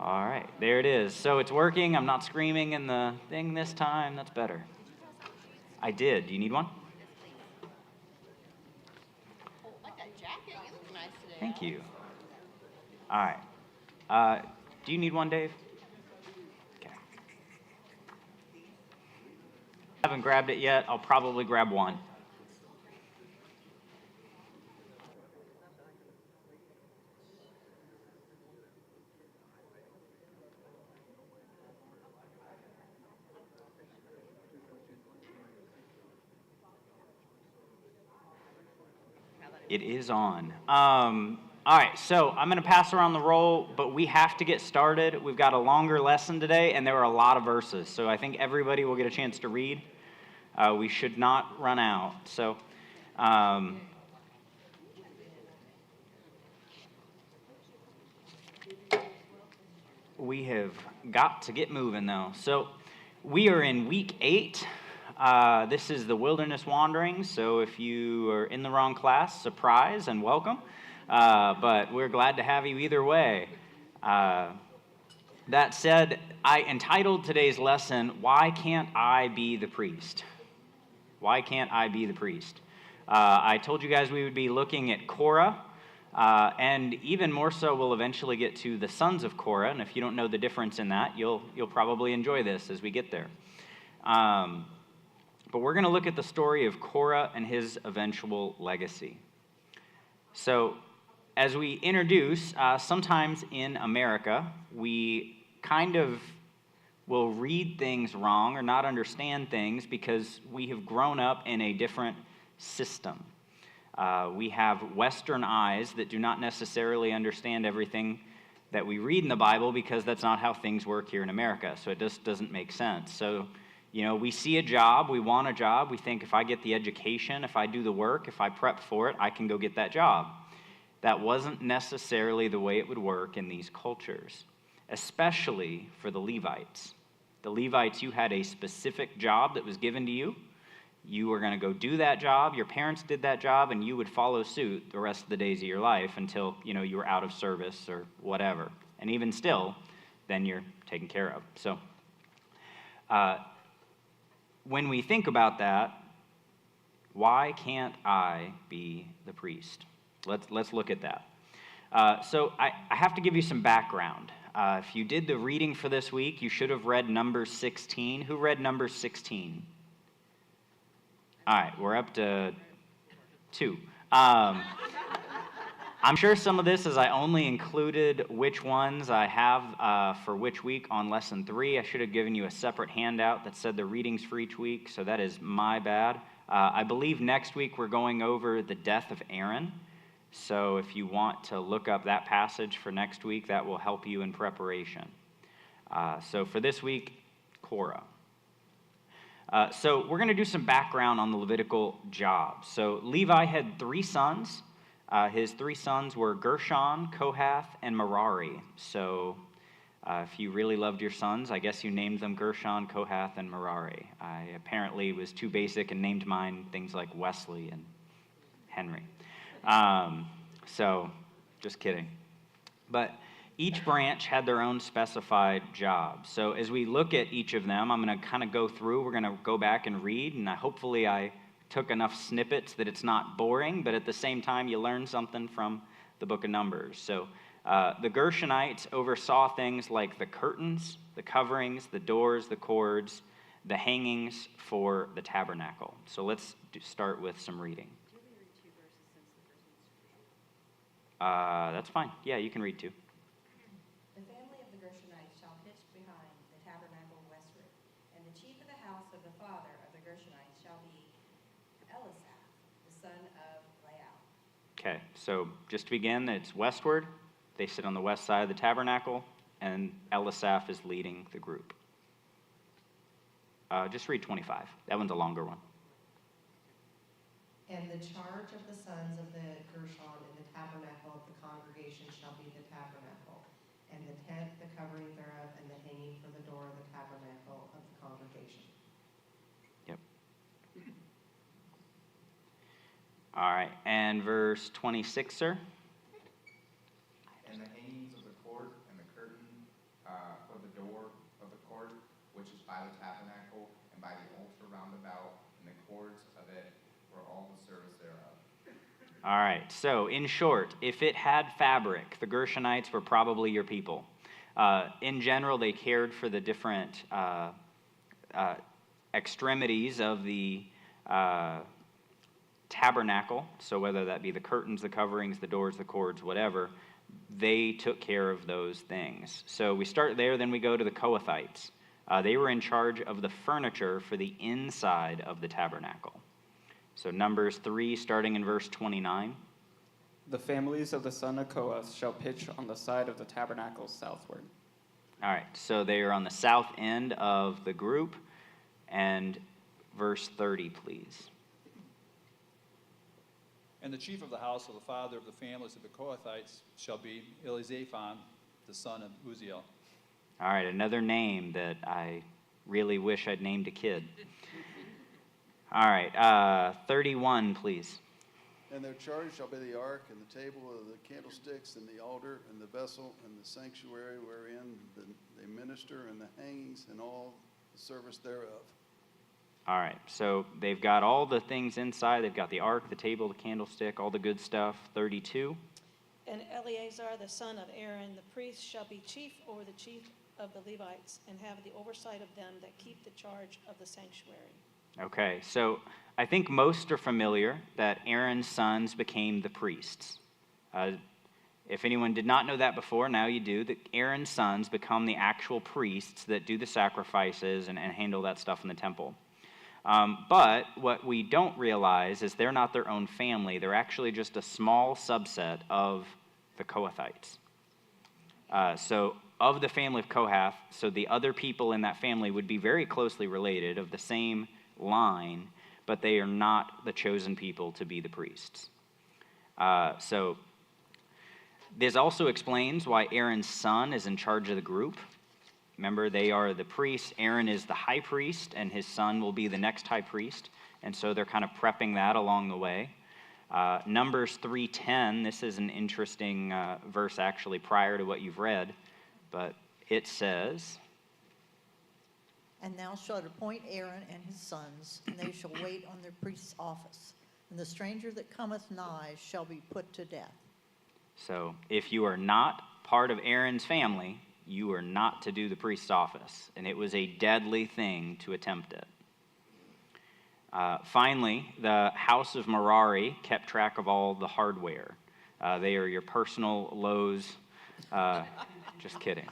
All right, there it is. So it's working. I'm not screaming in the thing this time. That's better. I did. Do you need one? Like that jacket. You look nice today. Thank Alex. you. All right. Do you need one, Dave? Okay. Haven't grabbed it yet. I'll probably grab one. It is on. All right, so I'm going to pass around the roll, but we have to get started. We've got a longer lesson today, and there are a lot of verses, so I think everybody will get a chance to read. We should not run out. So, we have got to get moving, though. So, we are in week 8. This is the Wilderness Wanderings, so if you are in the wrong class, surprise and welcome. But we're glad to have you either way. That said, I entitled today's lesson, Why Can't I Be the Priest? Why can't I be the priest? I told you guys we would be looking at Korah, and even more so, we'll eventually get to the sons of Korah, and if you don't know the difference in that, you'll probably enjoy this as we get there. But we're going to look at the story of Korah and his eventual legacy. So, as we introduce, sometimes in America, we kind of will read things wrong or not understand things because we have grown up in a different system. We have Western eyes that do not necessarily understand everything that we read in the Bible because that's not how things work here in America. So it just doesn't make sense. So, we see a job, we want a job, we think if I get the education, if I do the work, if I prep for it, I can go get that job. That wasn't necessarily the way it would work in these cultures, especially for the Levites. The Levites, you had a specific job that was given to you. You were going to go do that job. Your parents did that job, and you would follow suit the rest of the days of your life until, you were out of service or whatever. And even still, then you're taken care of. So, when we think about that, why can't I be the priest? Let's look at that. So I have to give you some background. If you did the reading for this week, you should have read Numbers 16. Who read Numbers 16? All right, we're up to 2. I'm sure some of this is I only included which ones I have for which week on Lesson 3. I should have given you a separate handout that said the readings for each week, so that is my bad. I believe next week we're going over the death of Aaron. So if you want to look up that passage for next week, that will help you in preparation. So for this week, Korah. So we're going to do some background on the Levitical job. So Levi had 3 sons. His 3 sons were Gershon, Kohath, and Merari. So if you really loved your sons, I guess you named them Gershon, Kohath, and Merari. I apparently was too basic and named mine things like Wesley and Henry. So, just kidding. But each branch had their own specified job. So as we look at each of them, I'm going to kind of go through. We're going to go back and read, and hopefully I took enough snippets that it's not boring, but at the same time you learn something from the book of Numbers. So the Gershonites oversaw things like the curtains, the coverings, the doors, the cords, the hangings for the tabernacle. So let's start with some reading. That's fine. Yeah, you can read 2. The family of the Gershonites shall pitch behind the tabernacle westward, and the chief of the house of the father of the Gershonites shall be Elisaph, the son of Lael. Okay, so just to begin, it's westward. They sit on the west side of the tabernacle, and Elisaph is leading the group. Just read 25. That one's a longer one. And the charge of the sons of the Gershon in the tabernacle of the congregation shall be the tabernacle, and the tent, the covering thereof, and the hanging for the door of the tabernacle of the congregation. Yep. All right, and verse 26, sir? And the hangings of the court and the curtain All right, so in short, if it had fabric, the Gershonites were probably your people. In general, they cared for the different extremities of the tabernacle, so whether that be the curtains, the coverings, the doors, the cords, whatever, they took care of those things. So we start there, then we go to the Kohathites. They were in charge of the furniture for the inside of the tabernacle. So Numbers 3, starting in verse 29. The families of the son of Kohath shall pitch on the side of the tabernacle southward. All right, so they are on the south end of the group. And verse 30, please. And the chief of the house of the father of the families of the Kohathites shall be Elizaphan, the son of Uziel. All right, another name that I really wish I'd named a kid. All right, 31, please. And their charge shall be the ark, and the table of the candlesticks, and the altar, and the vessel, and the sanctuary wherein they minister, and the hangings, and all the service thereof. All right, so they've got all the things inside. They've got the ark, the table, the candlestick, all the good stuff. 32. And Eleazar the son of Aaron, the priest, shall be chief over the chief of the Levites, and have the oversight of them that keep the charge of the sanctuary. Okay, so I think most are familiar that Aaron's sons became the priests. If anyone did not know that before, now you do, that Aaron's sons become the actual priests that do the sacrifices and handle that stuff in the temple. But what we don't realize is they're not their own family. They're actually just a small subset of the Kohathites. So of the family of Kohath, so the other people in that family would be very closely related, of the same line, but they are not the chosen people to be the priests. So this also explains why Aaron's son is in charge of the group. Remember, they are the priests. Aaron is the high priest, and his son will be the next high priest. And so they're kind of prepping that along the way. Numbers 3:10, this is an interesting verse actually prior to what you've read, but it says, And thou shalt appoint Aaron and his sons, and they shall wait on their priest's office. And the stranger that cometh nigh shall be put to death. so if you are not part of Aaron's family, you are not to do the priest's office. And it was a deadly thing to attempt it. Finally, the house of Merari kept track of all the hardware. They are your personal Lowe's. Just kidding.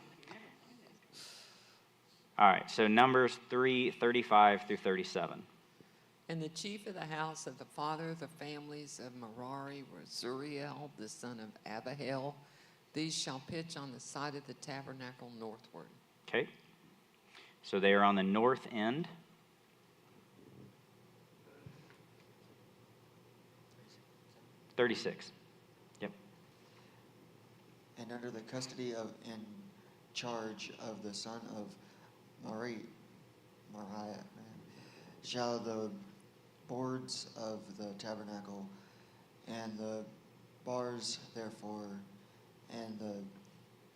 All right, so Numbers 3:35 through 37. And the chief of the house of the father of the families of Merari was Zuriel, the son of Abihail. These shall pitch on the side of the tabernacle northward. Okay, so they are on the north end. 36. Yep. And under the custody of and charge of the son of Mariah shall the boards of the tabernacle and the bars therefore and the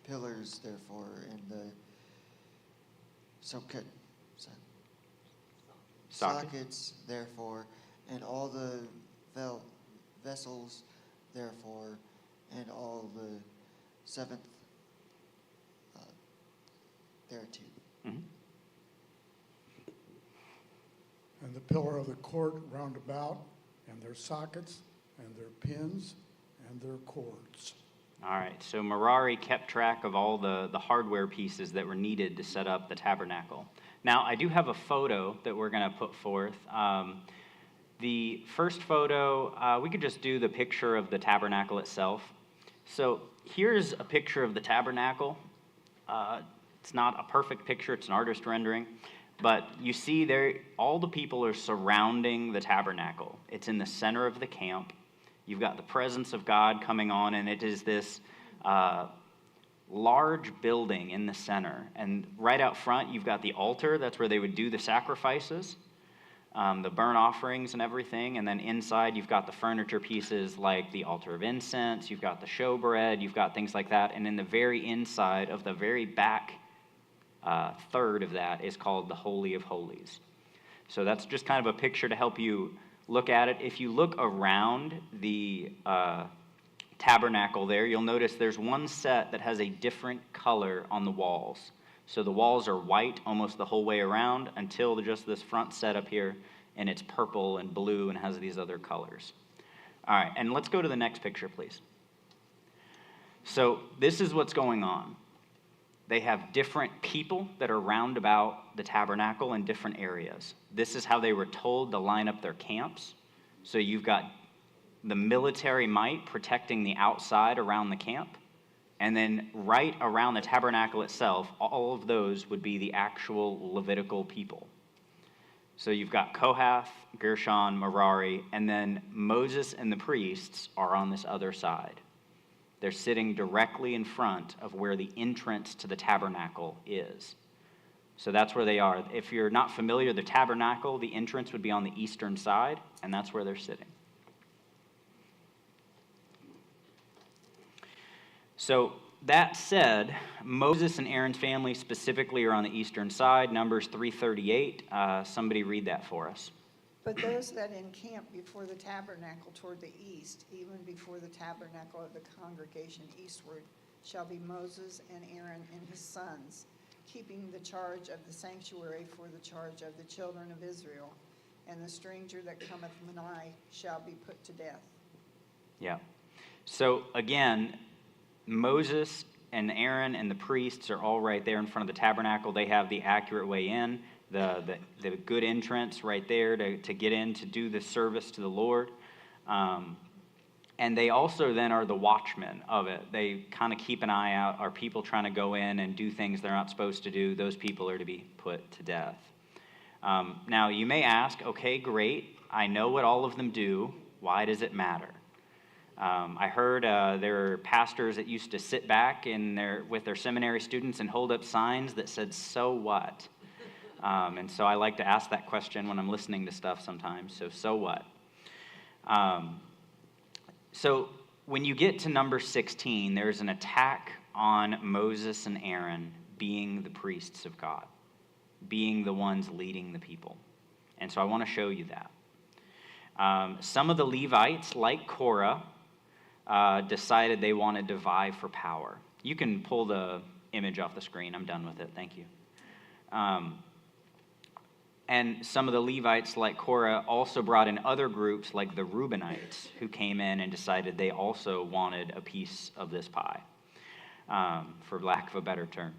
pillars therefore and the sockets therefore and all the vessels therefore and all the seventh thereto. Mm-hmm. And the pillar of the court round about, and their sockets, and their pins, and their cords. All right, so Merari kept track of all the hardware pieces that were needed to set up the tabernacle. Now, I do have a photo that we're going to put forth. The first photo, we could just do the picture of the tabernacle itself. So here's a picture of the tabernacle. It's not a perfect picture, it's an artist rendering. But you see there, all the people are surrounding the tabernacle. It's in the center of the camp. You've got the presence of God coming on, and it is this large building in the center. And right out front, you've got the altar. That's where they would do the sacrifices, the burnt offerings and everything. And then inside, you've got the furniture pieces like the altar of incense. You've got the showbread. You've got things like that. And in the very inside of the very back third of that is called the Holy of Holies. So that's just kind of a picture to help you look at it. If you look around the tabernacle there, you'll notice there's one set that has a different color on the walls. So the walls are white almost the whole way around until just this front set up here, and it's purple and blue and has these other colors. All right, and let's go to the next picture, please. So this is what's going on. They have different people that are round about the tabernacle in different areas. This is how they were told to line up their camps. So you've got the military might protecting the outside around the camp. And then right around the tabernacle itself, all of those would be the actual Levitical people. So you've got Kohath, Gershon, Merari, and then Moses and the priests are on this other side. They're sitting directly in front of where the entrance to the tabernacle is. So that's where they are. If you're not familiar, the tabernacle, the entrance would be on the eastern side, and that's where they're sitting. So that said, Moses and Aaron's family specifically are on the eastern side. Numbers 3:38. Somebody read that for us. But those that encamp before the tabernacle toward the east, even before the tabernacle of the congregation eastward, shall be Moses and Aaron and his sons, keeping the charge of the sanctuary for the charge of the children of Israel. And the stranger that cometh nigh shall be put to death. Yeah. So again, Moses and Aaron and the priests are all right there in front of the tabernacle. They have the accurate way in, the good entrance right there to get in to do the service to the Lord. And they also then are the watchmen of it. They kind of keep an eye out. Are people trying to go in and do things they're not supposed to do? Those people are to be put to death. Now, you may ask, okay, great. I know what all of them do. Why does it matter? I heard there are pastors that used to sit back with their seminary students and hold up signs that said, "So what?" And so I like to ask that question when I'm listening to stuff sometimes. So what? So when you get to number 16, there's an attack on Moses and Aaron being the priests of God, being the ones leading the people. And so I want to show you that. Some of the Levites, like Korah, decided they wanted to vie for power. You can pull the image off the screen. I'm done with it. Thank you. And some of the Levites, like Korah, also brought in other groups like the Reubenites, who came in and decided they also wanted a piece of this pie, for lack of a better term.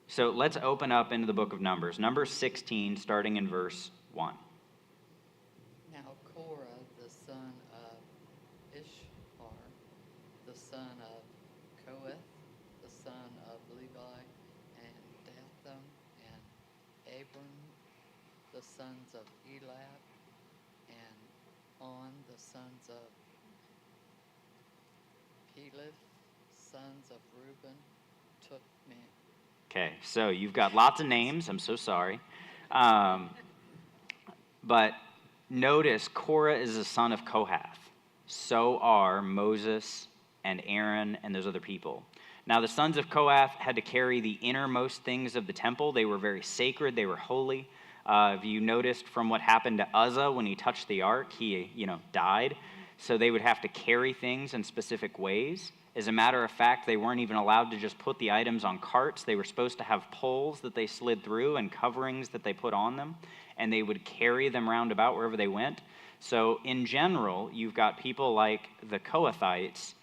So let's open up into the book of Numbers. Numbers 16, starting in verse 1. Now Korah, the son of Ishhar, the son of Kohath, the son of Levi, and Dathan, and Abram, the sons of Elab, and On, the sons of Peleth, sons of Reuben, took men. Okay, so you've got lots of names. I'm so sorry. But notice Korah is the son of Kohath. So are Moses and Aaron and those other people. Now, the sons of Kohath had to carry the innermost things of the temple. They were very sacred. They were holy. If you noticed from what happened to Uzzah when he touched the ark, he, died. So they would have to carry things in specific ways. As a matter of fact, they weren't even allowed to just put the items on carts. They were supposed to have poles that they slid through and coverings that they put on them, and they would carry them round about wherever they went. So in general, you've got people like the Kohathites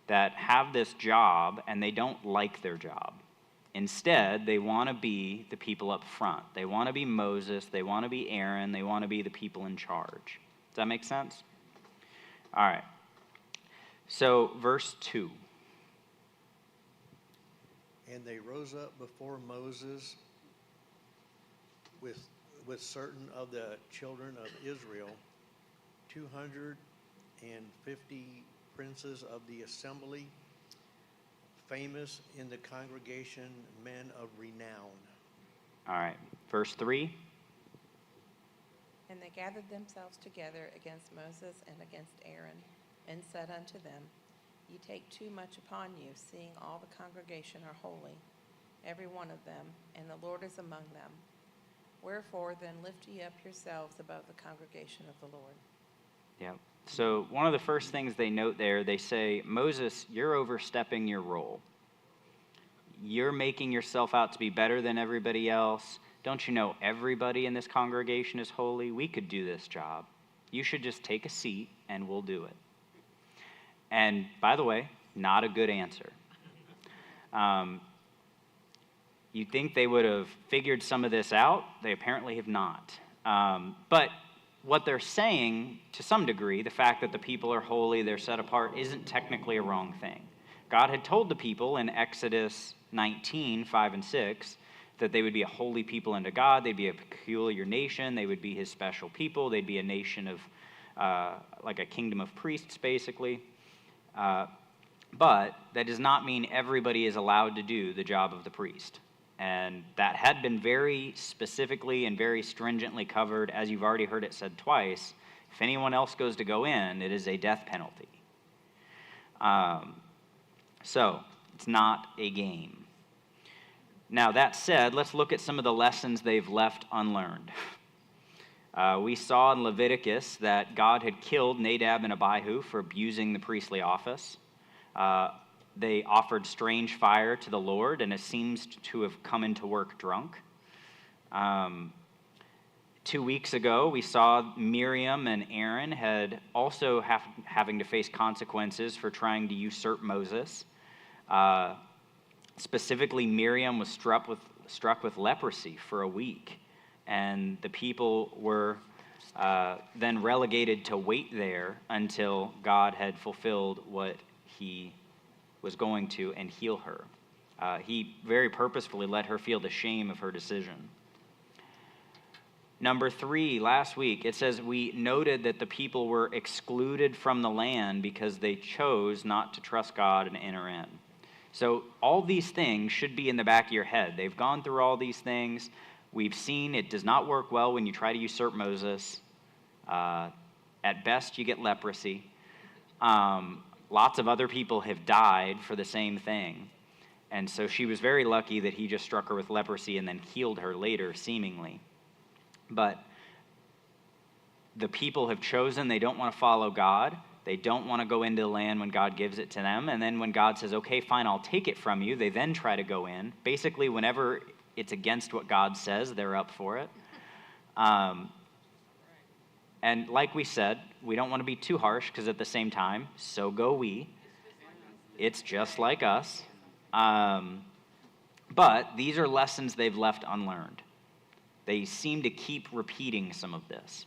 that have this job, and they don't like their job. Instead, they want to be the people up front. They want to be Moses. They want to be Aaron. They want to be the people in charge. Does that make sense? All right. So, verse 2. And they rose up before Moses with certain of the children of Israel, 250 princes of the assembly, famous in the congregation, men of renown. All right, verse 3. And they gathered themselves together against Moses and against Aaron, and said unto them, Ye take too much upon you, seeing all the congregation are holy, every one of them, and the Lord is among them. Wherefore then lift ye up yourselves above the congregation of the Lord. Yeah. So one of the first things they note there, they say, Moses, you're overstepping your role. You're making yourself out to be better than everybody else. Don't you know everybody in this congregation is holy? We could do this job. You should just take a seat and we'll do it. And by the way, not a good answer. You'd think they would have figured some of this out. They apparently have not. But what they're saying, to some degree, the fact that the people are holy, they're set apart, isn't technically a wrong thing. God had told the people in Exodus 19, 5 and 6, that they would be a holy people unto God, they'd be a peculiar nation, they would be his special people, they'd be a nation of, like a kingdom of priests, basically. But that does not mean everybody is allowed to do the job of the priest. And that had been very specifically and very stringently covered, as you've already heard it said twice. If anyone else goes to go in, it is a death penalty. So it's not a game. Now, that said, let's look at some of the lessons they've left unlearned. We saw in Leviticus that God had killed Nadab and Abihu for abusing the priestly office. They offered strange fire to the Lord, and it seems to have come into work drunk. 2 weeks ago, we saw Miriam and Aaron had also having to face consequences for trying to usurp Moses. Specifically, Miriam was struck with leprosy for a week, and the people were then relegated to wait there until God had fulfilled what he was going to and heal her. He very purposefully let her feel the shame of her decision. Number 3, last week, it says we noted that the people were excluded from the land because they chose not to trust God and enter in. So all these things should be in the back of your head. They've gone through all these things. We've seen it does not work well when you try to usurp Moses. At best, you get leprosy. Lots of other people have died for the same thing. And so she was very lucky that he just struck her with leprosy and then healed her later, seemingly. But the people have chosen they don't want to follow God. They don't want to go into the land when God gives it to them. And then when God says, okay, fine, I'll take it from you, they then try to go in. Basically, whenever it's against what God says, they're up for it. And like we said, we don't want to be too harsh because at the same time, so go we. It's just like us. But these are lessons they've left unlearned. They seem to keep repeating some of this.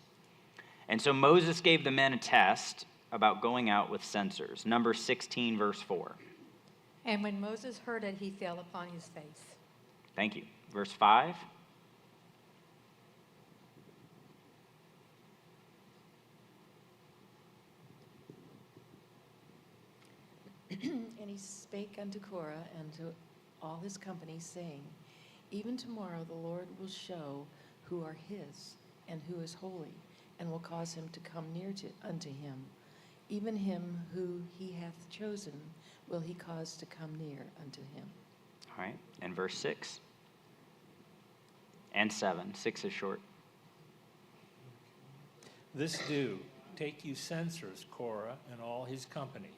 And so Moses gave the men a test about going out with censers. Numbers 16, verse 4. And when Moses heard it, he fell upon his face. Thank you. Verse 5. And he spake unto Korah and to all his company, saying, Even tomorrow the Lord will show who are his, and who is holy, and will cause him to come near unto him. Even him who he hath chosen will he cause to come near unto him. All right, and verse 6 and 7. 6 is short. This do, take you censers, Korah and all his company,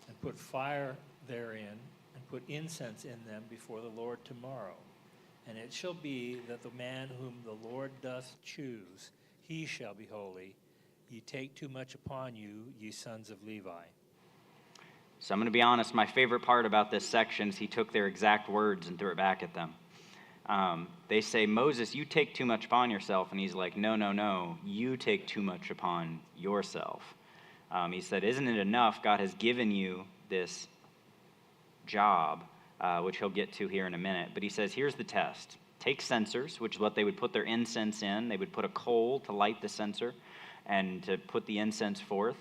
and put fire therein, and put incense in them before the Lord tomorrow. And it shall be that the man whom the Lord doth choose, he shall be holy. Ye take too much upon you, ye sons of Levi. So I'm going to be honest, my favorite part about this section is he took their exact words and threw it back at them. They say, Moses, you take too much upon yourself. And he's like, no, you take too much upon yourself. He said, isn't it enough? God has given you this job, which he'll get to here in a minute. But he says, here's the test. Take censers, which is what they would put their incense in. They would put a coal to light the censer and to put the incense forth.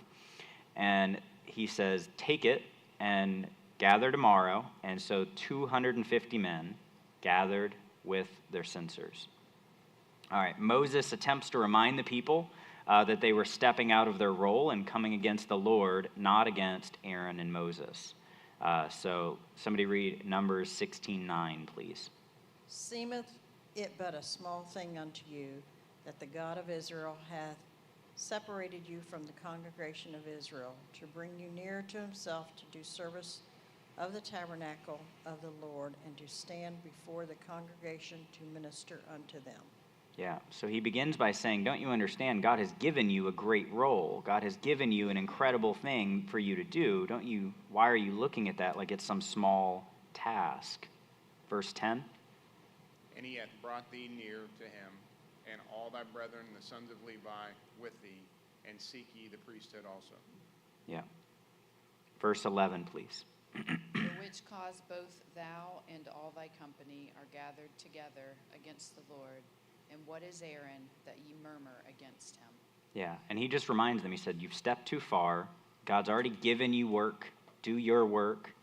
And he says, take it and gather tomorrow. And so 250 men gathered with their censers. All right, Moses attempts to remind the people that they were stepping out of their role and coming against the Lord, not against Aaron and Moses. So somebody read Numbers 16:9, please. Seemeth it but a small thing unto you, that the God of Israel hath separated you from the congregation of Israel, to bring you near to himself, to do service of the tabernacle of the Lord, and to stand before the congregation to minister unto them. Yeah, so he begins by saying, don't you understand? God has given you a great role. God has given you an incredible thing for you to do. Why are you looking at that like it's some small task? Verse 10. And he hath brought thee near to him, and all thy brethren, the sons of Levi, with thee, and seek ye the priesthood also. Yeah. Verse 11, please. For which cause both thou and all thy company are gathered together against the Lord. And what is Aaron, that ye murmur against him? Yeah, and he just reminds them, he said, you've stepped too far. God's already given you work. Do your work.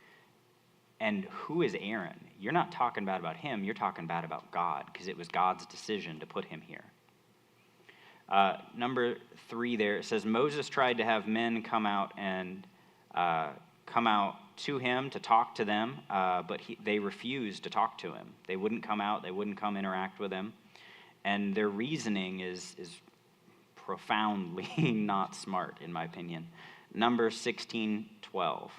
And who is Aaron? You're not talking bad about him. You're talking bad about God, because it was God's decision to put him here. Number 3 there, it says, Moses tried to have men come out to him to talk to them, but they refused to talk to him. They wouldn't come out. They wouldn't come interact with him. And their reasoning is profoundly not smart, in my opinion. Numbers 16:12.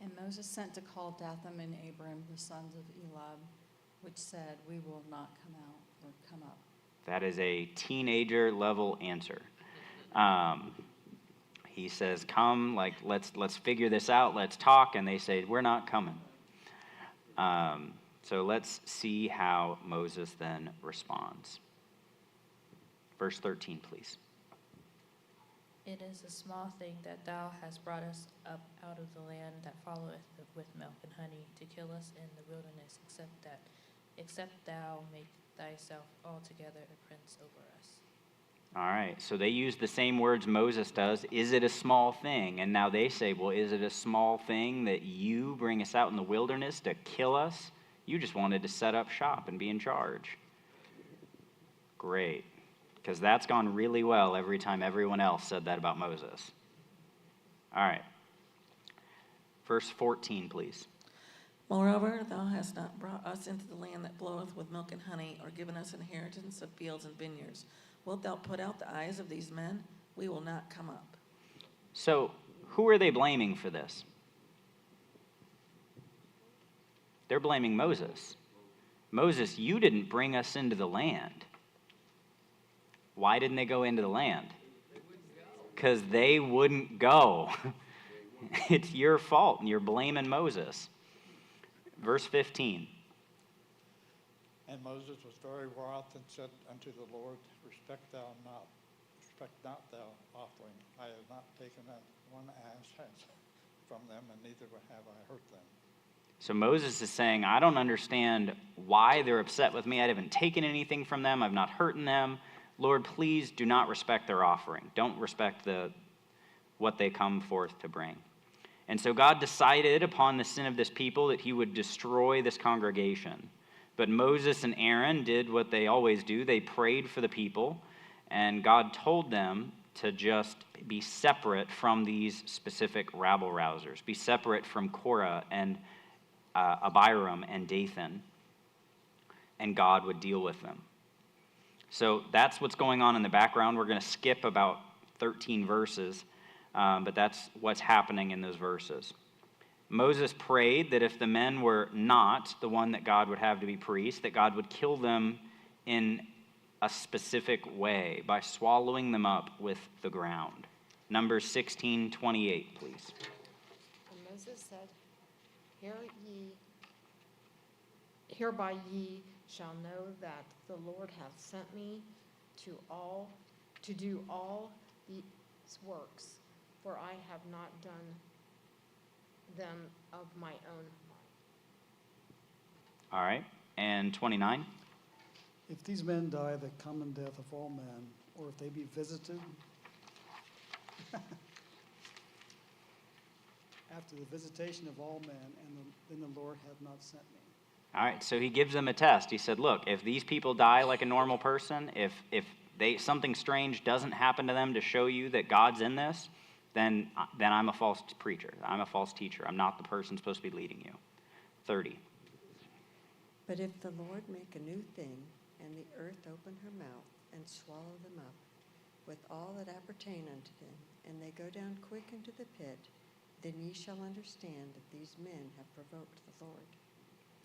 And Moses sent to call Dathan and Abiram, the sons of Elab, which said, we will not come out or come up. That is a teenager-level answer. He says, come, like, let's figure this out, let's talk, and they say, we're not coming. So let's see how Moses then responds. Verse 13, please. It is a small thing that thou hast brought us up out of the land that followeth with milk and honey, to kill us in the wilderness, except thou make thyself altogether a prince over us. All right, so they use the same words Moses does. Is it a small thing? And now they say, well, is it a small thing that you bring us out in the wilderness to kill us? You just wanted to set up shop and be in charge. Great, because that's gone really well every time everyone else said that about Moses. All right, verse 14, please. Moreover, thou hast not brought us into the land that floweth with milk and honey, or given us inheritance of fields and vineyards. Wilt thou put out the eyes of these men? We will not come up. So, who are they blaming for this? They're blaming Moses. Moses, you didn't bring us into the land. Why didn't they go into the land? Because they wouldn't go. It's your fault, and you're blaming Moses. Verse 15. And Moses was very wroth and said unto the Lord, respect not thou offering. I have not taken one ass from them, and neither have I hurt them. So Moses is saying, I don't understand why they're upset with me. I haven't taken anything from them. I've not hurting them. Lord, please do not respect their offering. Don't respect what they come forth to bring. And so God decided upon the sin of this people that he would destroy this congregation. But Moses and Aaron did what they always do. They prayed for the people, and God told them to just be separate from these specific rabble-rousers, be separate from Korah and Abiram and Dathan, and God would deal with them. So that's what's going on in the background. We're going to skip about 13 verses, but that's what's happening in those verses. Moses prayed that if the men were not the one that God would have to be priest, that God would kill them in a specific way by swallowing them up with the ground. Numbers 16:28, please. And Moses said, Hereby ye shall know that the Lord hath sent me to do all these works, for I have not done them of my own mind. All right, and 29. If these men die the common death of all men, or if they be visited after the visitation of all men, then the Lord hath not sent me. All right, so he gives them a test. He said, look, if these people die like a normal person, if something strange doesn't happen to them to show you that God's in this, then I'm a false preacher. I'm a false teacher. I'm not the person supposed to be leading you. 30. But if the Lord make a new thing, and the earth open her mouth, and swallow them up, with all that appertain unto them, and they go down quick into the pit, then ye shall understand that these men have provoked the Lord.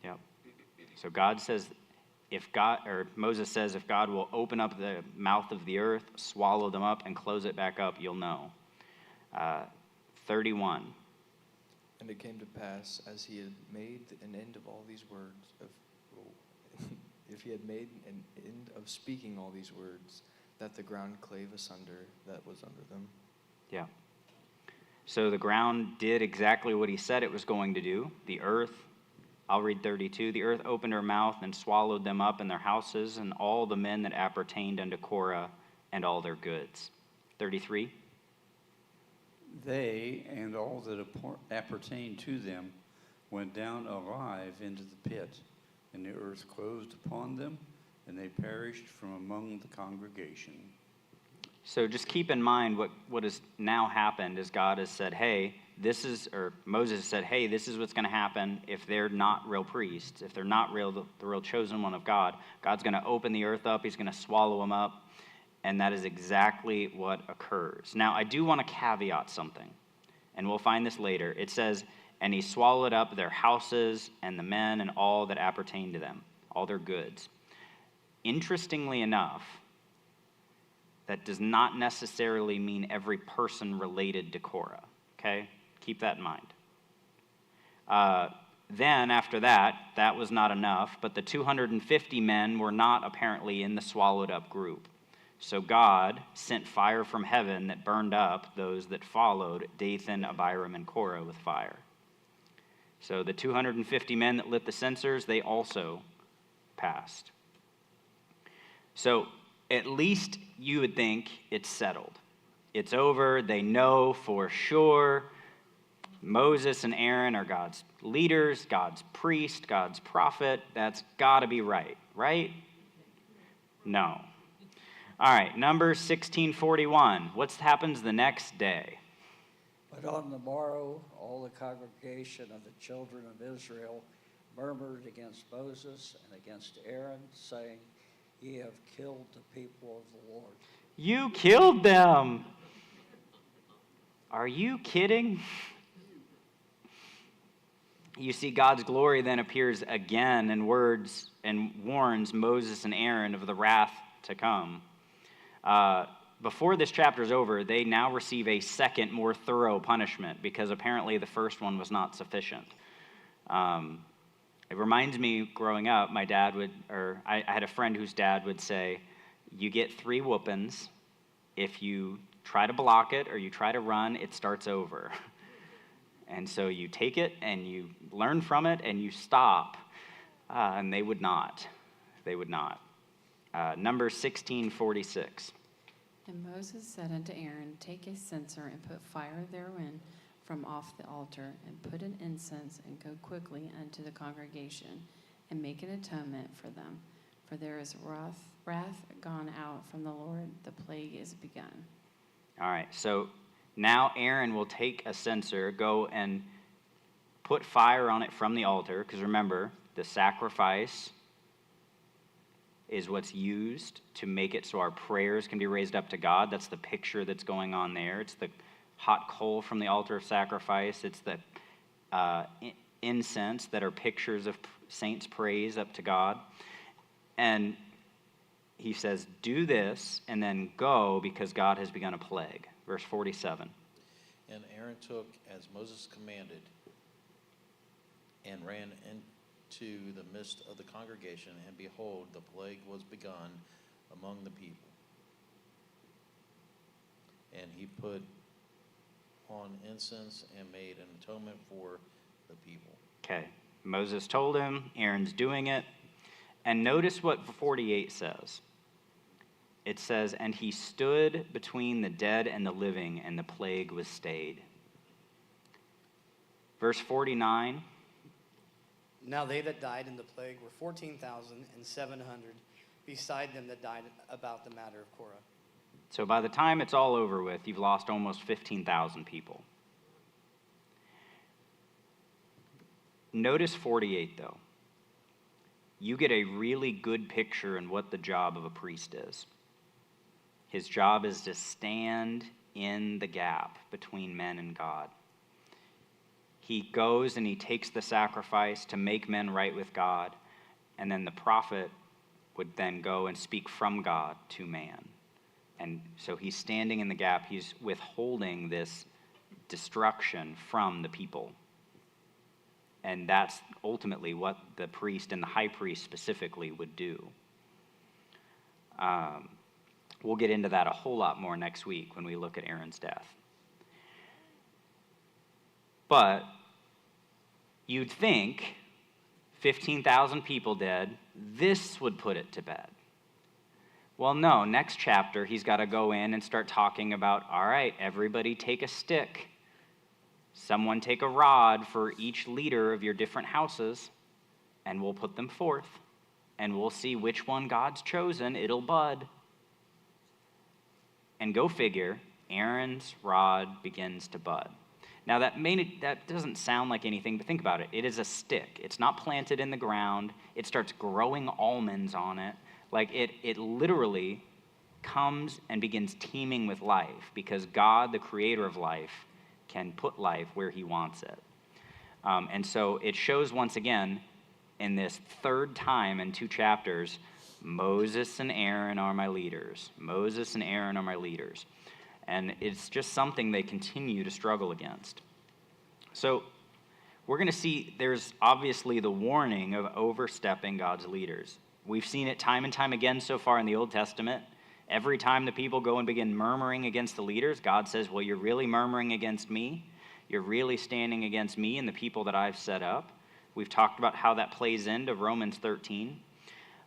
Yep. So God says, Moses says, if God will open up the mouth of the earth, swallow them up, and close it back up, you'll know. 31. And it came to pass, as he had made an end of all these words, if he had made an end of speaking all these words, that the ground clave asunder that was under them. Yeah. So the ground did exactly what he said it was going to do. The earth, I'll read 32. The earth opened her mouth and swallowed them up in their houses, and all the men that appertained unto Korah and all their goods. 33. They and all that appertained to them went down alive into the pit, and the earth closed upon them, and they perished from among the congregation. So just keep in mind what has now happened is God has said, Moses has said, hey, this is what's going to happen if they're not real priests, if they're not the real chosen one of God. God's going to open the earth up, he's going to swallow them up, and that is exactly what occurs. Now, I do want to caveat something, and we'll find this later. It says, and he swallowed up their houses and the men and all that appertained to them, all their goods. Interestingly enough, that does not necessarily mean every person related to Korah, okay? Keep that in mind. Then, after that was not enough, but the 250 men were not apparently in the swallowed up group. So God sent fire from heaven that burned up those that followed Dathan, Abiram, and Korah with fire. So the 250 men that lit the censers, they also passed. So at least you would think it's settled. It's over. They know for sure Moses and Aaron are God's leaders, God's priest, God's prophet. That's got to be right, right? No. All right, Numbers 16:41. What happens the next day? But on the morrow, all the congregation of the children of Israel murmured against Moses and against Aaron, saying, Ye have killed the people of the Lord. You killed them. Are you kidding? You see, God's glory then appears again in words and warns Moses and Aaron of the wrath to come. Before this chapter is over, they now receive a second, more thorough punishment because apparently the first one was not sufficient. It reminds me, growing up, my dad I had a friend whose dad would say, you get 3 whoopings. If you try to block it or you try to run, it starts over. And so you take it and you learn from it and you stop. And they would not. They would not. Numbers 16:46. And Moses said unto Aaron, Take a censer and put fire therein from off the altar, and put an incense, and go quickly unto the congregation, and make an atonement for them. For there is wrath gone out from the Lord, the plague is begun. All right, so now Aaron will take a censer, go and put fire on it from the altar, because remember, the sacrifice is what's used to make it so our prayers can be raised up to God. That's the picture that's going on there. It's the hot coal from the altar of sacrifice. It's the incense that are pictures of saints' praise up to God. And he says, do this and then go because God has begun a plague. Verse 47. And Aaron took as Moses commanded and ran into the midst of the congregation, and behold, the plague was begun among the people. And he put on incense and made an atonement for the people. Okay, Moses told him, Aaron's doing it. And notice what 48 says. It says, and he stood between the dead and the living, and the plague was stayed. Verse 49. Now they that died in the plague were 14,700, beside them that died about the matter of Korah. So by the time it's all over with, you've lost almost 15,000 people. Notice 48, though. you get a really good picture in what the job of a priest is. His job is to stand in the gap between men and God. He goes and he takes the sacrifice to make men right with God, and then the prophet would then go and speak from God to man. And so he's standing in the gap. He's withholding this destruction from the people. And that's ultimately what the priest and the high priest specifically would do. We'll get into that a whole lot more next week when we look at Aaron's death. But you'd think 15,000 people dead, this would put it to bed. Well, no, next chapter, he's got to go in and start talking about, all right, everybody take a stick. Someone take a rod for each leader of your different houses, and we'll put them forth, and we'll see which one God's chosen. It'll bud. And go figure, Aaron's rod begins to bud. Now, that doesn't sound like anything, but think about it. It is a stick. It's not planted in the ground. It starts growing almonds on it. Like, it literally comes and begins teeming with life because God, the creator of life, can put life where he wants it. And so it shows once again in this third time in 2 chapters, Moses and Aaron are my leaders. Moses and Aaron are my leaders. And it's just something they continue to struggle against. So we're going to see there's obviously the warning of overstepping God's leaders. We've seen it time and time again so far in the Old Testament. Every time the people go and begin murmuring against the leaders, God says, well, you're really murmuring against me. You're really standing against me and the people that I've set up. We've talked about how that plays into Romans 13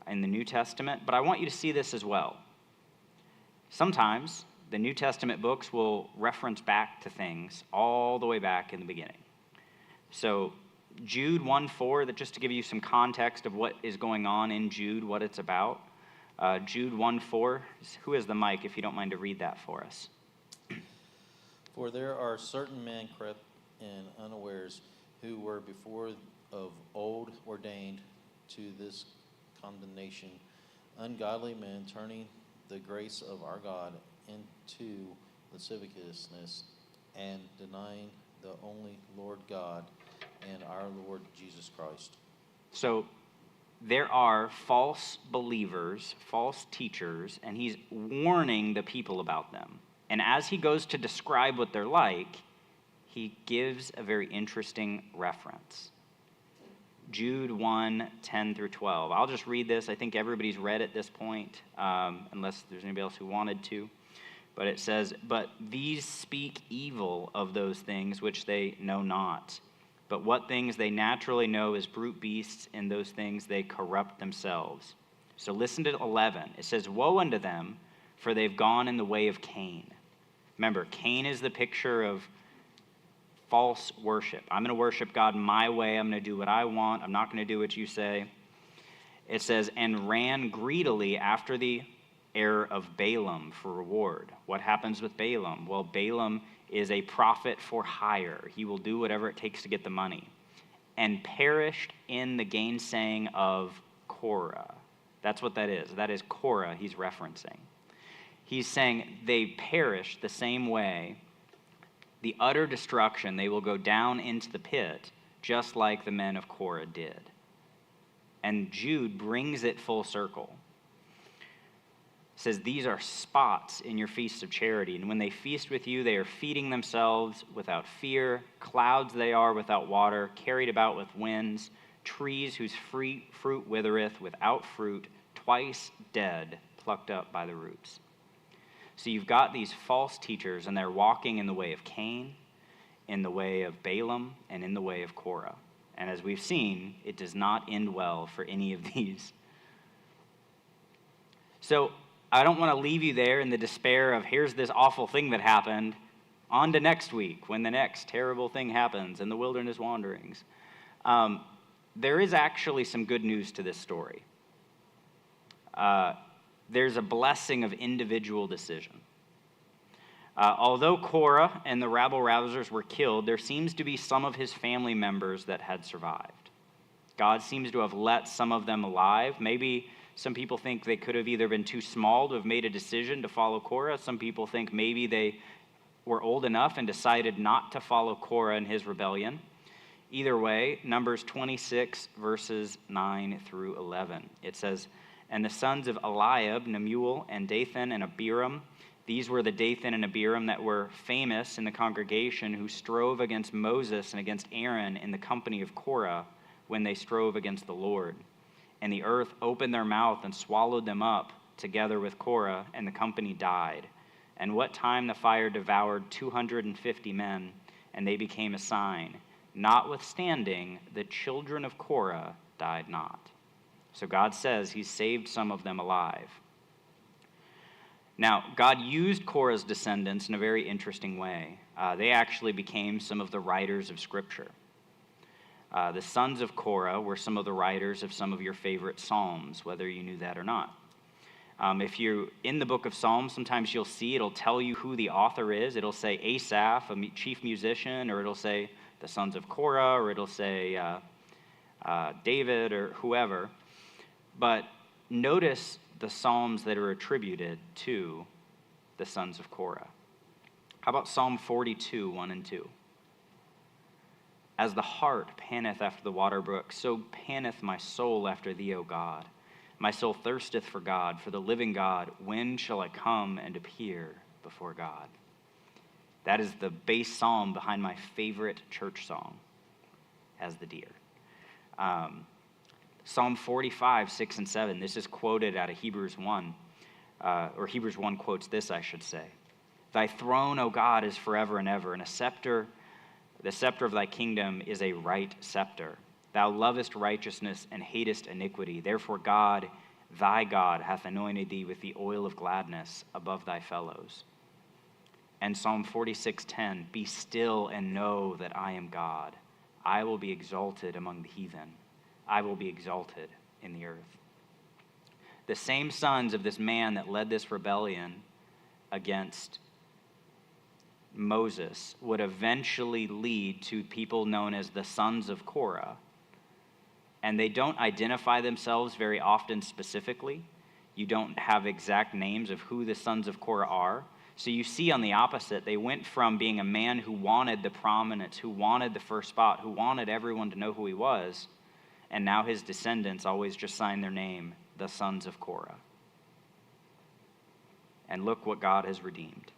in the New Testament, but I want you to see this as well. Sometimes the New Testament books will reference back to things all the way back in the beginning. So Jude 1:4, that just to give you some context of what is going on in Jude, what it's about. Jude 1:4, who has the mic if you don't mind to read that for us? For there are certain men crept in unawares who were before of old ordained to this condemnation, ungodly men turning the grace of our God into lasciviousness and denying the only Lord God and our Lord Jesus Christ. So there are false believers, false teachers, and he's warning the people about them. And as he goes to describe what they're like, he gives a very interesting reference. Jude 1:10-12. I'll just read this. I think everybody's read at this point, unless there's anybody else who wanted to. But it says, but these speak evil of those things which they know not. But what things they naturally know as brute beasts, in those things they corrupt themselves. So listen to 11. It says, woe unto them, for they've gone in the way of Cain. Remember, Cain is the picture of false worship. I'm going to worship God my way. I'm going to do what I want. I'm not going to do what you say. It says, and ran greedily after the error of Balaam for reward. What happens with Balaam? Well, Balaam is a prophet for hire. He will do whatever it takes to get the money. And perished in the gainsaying of Korah. That's what that is. That is Korah he's referencing. He's saying they perished the same way. The utter destruction, they will go down into the pit, just like the men of Korah did. And Jude brings it full circle. It says, these are spots in your feasts of charity. And when they feast with you, they are feeding themselves without fear. Clouds they are without water, carried about with winds. Trees whose fruit withereth without fruit, twice dead, plucked up by the roots. So you've got these false teachers, and they're walking in the way of Cain, in the way of Balaam, and in the way of Korah. And as we've seen, it does not end well for any of these. So I don't want to leave you there in the despair of here's this awful thing that happened, on to next week when the next terrible thing happens in the wilderness wanderings. There is actually some good news to this story. There's a blessing of individual decision. Although Korah and the rabble-rousers were killed, there seems to be some of his family members that had survived. God seems to have let some of them alive. Maybe some people think they could have either been too small to have made a decision to follow Korah. Some people think maybe they were old enough and decided not to follow Korah in his rebellion. Either way, Numbers 26, verses 9 through 11. It says, "And the sons of Eliab, Nemuel, and Dathan, and Abiram, these were the Dathan and Abiram that were famous in the congregation, who strove against Moses and against Aaron in the company of Korah when they strove against the Lord. And the earth opened their mouth and swallowed them up together with Korah, and the company died. And what time the fire devoured 250 men, and they became a sign. Notwithstanding, the children of Korah died not." So God says he saved some of them alive. Now, God used Korah's descendants in a very interesting way. They actually became some of the writers of Scripture. The sons of Korah were some of the writers of some of your favorite Psalms, whether you knew that or not. If you're in the book of Psalms, sometimes you'll see it'll tell you who the author is. It'll say Asaph, a chief musician, or it'll say the sons of Korah, or it'll say David, or whoever. But notice the Psalms that are attributed to the sons of Korah. How about Psalm 42, 1 and 2? "As the hart panteth after the water brook, so panteth my soul after thee, O God. My soul thirsteth for God, for the living God. When shall I come and appear before God?" That is the base psalm behind my favorite church song, "As the Deer." Psalm 45, 6 and 7. This is quoted out of Hebrews 1. Or Hebrews 1 quotes this, I should say. "Thy throne, O God, is forever and ever, and the scepter of thy kingdom is a right scepter. Thou lovest righteousness and hatest iniquity. Therefore God, thy God, hath anointed thee with the oil of gladness above thy fellows." And Psalm 46:10, "Be still and know that I am God. I will be exalted among the heathen. I will be exalted in the earth." The same sons of this man that led this rebellion against Moses would eventually lead to people known as the sons of Korah. And they don't identify themselves very often specifically. You don't have exact names of who the sons of Korah are. So you see on the opposite, they went from being a man who wanted the prominence, who wanted the first spot, who wanted everyone to know who he was, and now his descendants always just sign their name, the sons of Korah. And look what God has redeemed.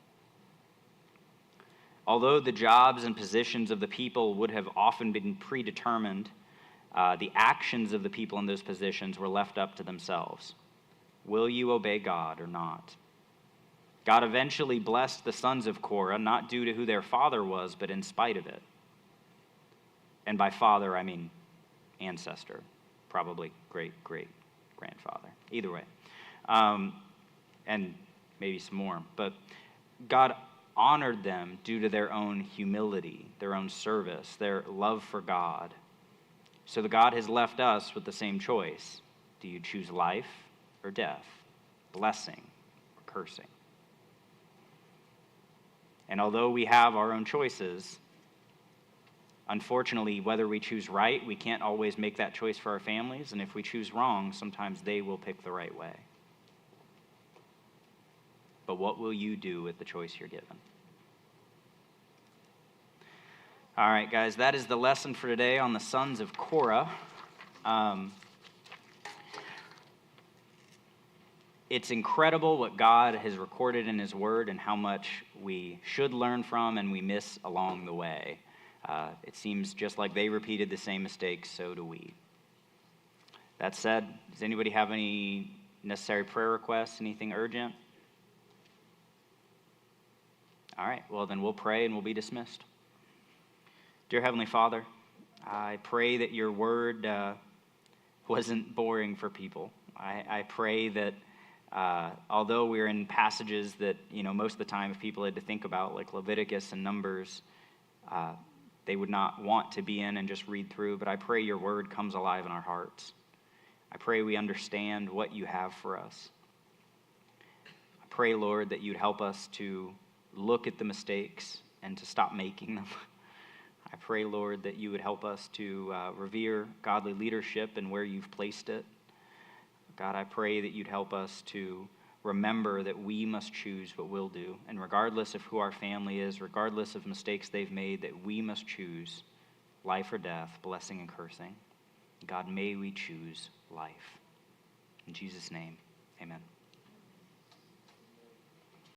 Although the jobs and positions of the people would have often been predetermined, the actions of the people in those positions were left up to themselves. Will you obey God or not? God eventually blessed the sons of Korah, not due to who their father was, but in spite of it. And by father, I mean ancestor, probably great-great-grandfather. Either way. And maybe some more. But God honored them due to their own humility, their own service, their love for God. So the God has left us with the same choice. Do you choose life or death? Blessing or cursing? And although we have our own choices, unfortunately, whether we choose right, we can't always make that choice for our families. And if we choose wrong, sometimes they will pick the right way. But what will you do with the choice you're given? All right, guys, that is the lesson for today on the sons of Korah. It's incredible what God has recorded in his word and how much we should learn from and we miss along the way. It seems just like they repeated the same mistakes, so do we. That said, does anybody have any necessary prayer requests, anything urgent? All right, well then we'll pray and we'll be dismissed. Dear Heavenly Father, I pray that your word wasn't boring for people. I pray that although we're in passages that, most of the time if people had to think about, like Leviticus and Numbers, they would not want to be in and just read through, but I pray your word comes alive in our hearts. I pray we understand what you have for us. I pray, Lord, that you'd help us to look at the mistakes and to stop making them. I I pray, Lord, that you would help us to revere godly leadership and where you've placed it. God, I pray that you'd help us to remember that we must choose what we'll do. And regardless of who our family is, regardless of mistakes they've made, that we must choose life or death, blessing and cursing. God, may we choose life. In Jesus' name, amen.